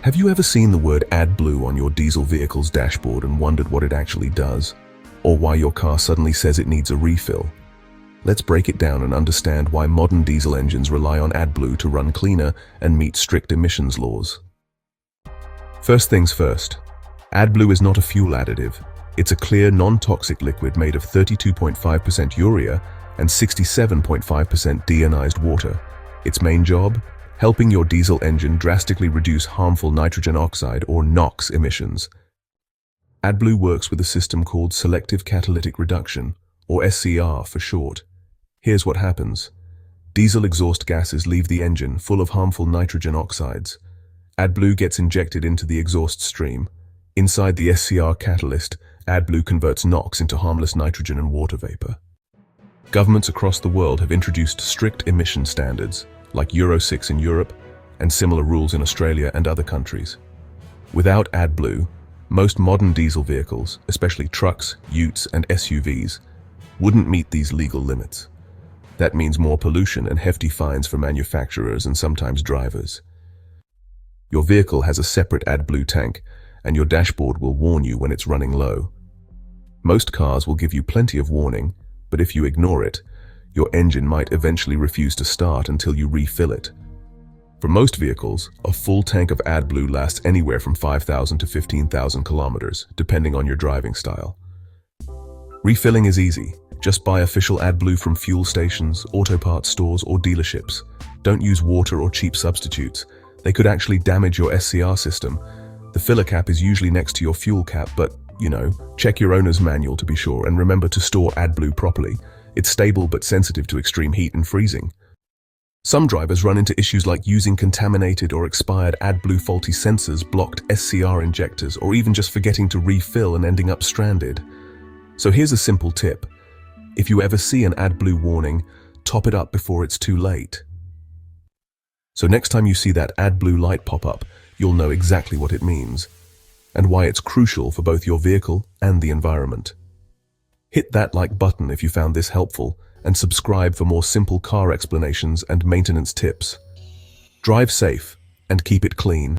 Have you ever seen the word AdBlue on your diesel vehicle's dashboard and wondered what it actually does? Or why your car suddenly says it needs a refill? Let's break it down and understand why modern diesel engines rely on AdBlue to run cleaner and meet strict emissions laws. First things first, AdBlue is not a fuel additive. It's a clear, non-toxic liquid made of 32.5% urea and 67.5% deionized water. Its main job? Helping your diesel engine drastically reduce harmful nitrogen oxide or NOx emissions. AdBlue works with a system called Selective Catalytic Reduction, or SCR for short. Here's what happens. Diesel exhaust gases leave the engine full of harmful nitrogen oxides. AdBlue gets injected into the exhaust stream. Inside the SCR catalyst, AdBlue converts NOx into harmless nitrogen and water vapor. Governments across the world have introduced strict emission standards, like Euro 6 in Europe, and similar rules in Australia and other countries. Without AdBlue, most modern diesel vehicles, especially trucks, utes, and SUVs, wouldn't meet these legal limits. That means more pollution and hefty fines for manufacturers and sometimes drivers. Your vehicle has a separate AdBlue tank, and your dashboard will warn you when it's running low. Most cars will give you plenty of warning, but if you ignore it, your engine might eventually refuse to start until you refill it. For most vehicles, a full tank of AdBlue lasts anywhere from 5,000 to 15,000 kilometers, depending on your driving style. Refilling is easy. Just buy official AdBlue from fuel stations, auto parts stores, or dealerships. Don't use water or cheap substitutes. They could actually damage your SCR system. The filler cap is usually next to your fuel cap, but, check your owner's manual to be sure, and remember to store AdBlue properly. It's stable but sensitive to extreme heat and freezing. Some drivers run into issues like using contaminated or expired AdBlue faulty sensors, blocked SCR injectors, or even just forgetting to refill and ending up stranded. So here's a simple tip. If you ever see an AdBlue warning, top it up before it's too late. So next time you see that AdBlue light pop up, you'll know exactly what it means, and why it's crucial for both your vehicle and the environment. Hit that like button if you found this helpful, and subscribe for more simple car explanations and maintenance tips. Drive safe and keep it clean.